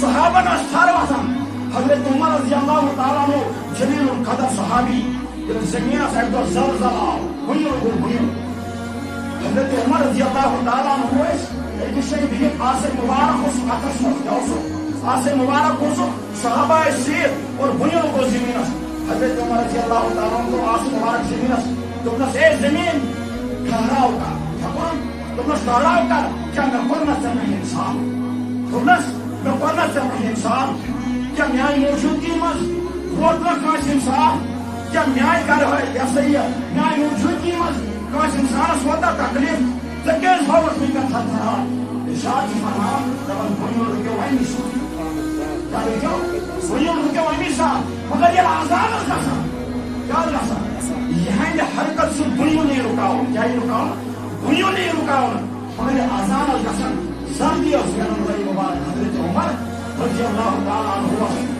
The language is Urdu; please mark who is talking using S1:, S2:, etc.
S1: صحابن اشتار واسم حضرت عمر رضی اللہ تعالیٰ عنہ جلیل القدر صحابی زمین سے دو زلزلہ بھنیو حضرت عمر رضی اللہ تعالیٰ عنہ ایک شئی بھی آسے مبارک اس اکس مفتیوسو آسے مبارک اس صحابہ سیر اور بھنیو کو زمین حضرت عمر رضی اللہ تعالیٰ عنہ آسے مبارک زمین تمہیں اے زمین ٹھہراؤ کا تمہیں ٹھہراؤ کا کیا میں قرمت سے نہیں انسان تمہیں میں قرمت سے نہیں انسان کیا میائی موجودگی مز ووٹنا کانس انسان کیا میائی کر ہے یا سیئے میائی موجودگی مز کانس انسان سوتا تکلیف تکیز بھوت میں کا تھا اشارت فرمان دبن بھنیو رکے وائنی سا کیا دیکھو بھنیو رکے وائنی سا مگر یہ آزاد اس کا سا کیا لسا یہاں یہ حرکت سے بھنیو نہیں رکاؤ کیا ہی رکاؤ بھنیو نہیں رکاؤ مگر یہ آزاد اس کا سا زردی اس کے نمبر مبارک حضرت عمر رضی اللہ تعالیٰ عنہ